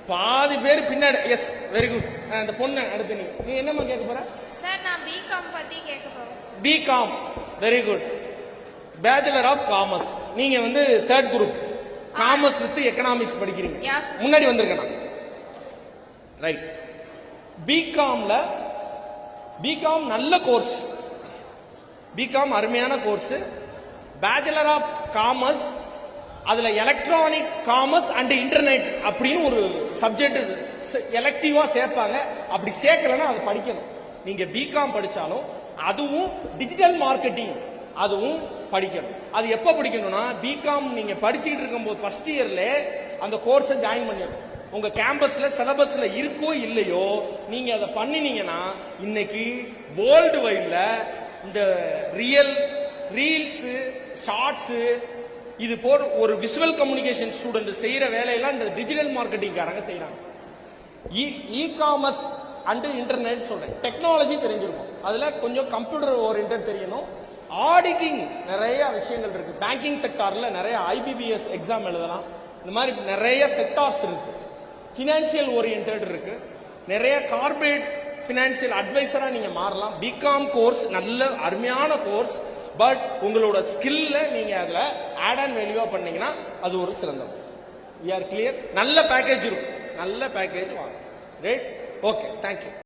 பாதி பேர் பின்னாடி. Yes, very good. அந்த பொண்ணு அடுத்து நீ என்னம்மா கேட்க போற? சார் நான் பிகாம் பத்தி கேட்க போறேன். BCom, very good. Bachelor of commerce. நீங்க வந்து third group commerce with economics படிக்கிறீங்க. முன்னாடி வந்திருக்கேன். ரைட். பிகாம் நல்ல கோர்ஸ். பிகாம் அருமையான கோர்ஸ். பேச்சுலர் ஆஃப் காமர்ஸ், அதுல எலக்ட்ரானிக் காமர்ஸ் அண்ட் இன்டர்நெட் அப்படின்னு ஒரு சப்ஜெக்ட் எலக்டிவா சேர்ப்பாங்க. அப்படி சேர்க்கலன்னா அது படிக்கணும். நீங்க பிகாம் படிச்சாலும் அதுவும் டிஜிட்டல் மார்க்கெட்டிங் அதுவும் படிக்கணும். அது எப்ப படிக்கணும்னா, பிகாம் நீங்க படிச்சுக்கிட்டு இருக்கும்போது ஃபர்ஸ்ட் இயர்ல அந்த கோர்ஸை ஜாயின் பண்ணிடணும். உங்க கேம்பஸ்ல சிலபஸ்ல இருக்கோ இல்லையோ நீங்க அதை பண்ணினீங்கன்னா இன்னைக்கு வேர்ல்டு வைட்ல இந்த ரீல்ஸ், ஷார்ட்ஸ், இது போற ஒரு விஷுவல் கம்யூனிகேஷன் ஸ்டூடெண்ட் செய்யற வேலையெல்லாம் இந்த டிஜிட்டல் மார்க்கெட்டிங்காரங்க செய்யறாங்க. இ காமர்ஸ் அண்ட் இன்டர்நெட் சொல்றேன். டெக்னாலஜி தெரிஞ்சிருக்கும், அதுல கொஞ்சம் கம்ப்யூட்டர் ஓரியன்ட் தெரியணும். ஆடிட்டிங் நிறைய விஷயங்கள் இருக்கு. பேங்கிங் செக்டார்ல நிறைய IBPS எக்ஸாம் எழுதலாம். இந்த மாதிரி நிறைய செக்டார்ஸ் இருக்கு. பினான்சியல் ஓரியன்ட் இருக்கு. நிறைய கார்பரேட் பினான்சியல் அட்வைசரா நீங்க மாறலாம். பிகாம் கோர்ஸ் நல்ல அருமையான கோர்ஸ். பட் உங்களோட ஸ்கில்ல நீங்க அதுல ஆட் அண்ட் வேல்யூவா பண்ணீங்கன்னா அது ஒரு சிறந்த கோர்ஸ். We are clear. நல்ல பேக்கேஜ் இருக்கும். நல்ல பேக்கேஜ் வாங்க. ரைட். Okay, thank you.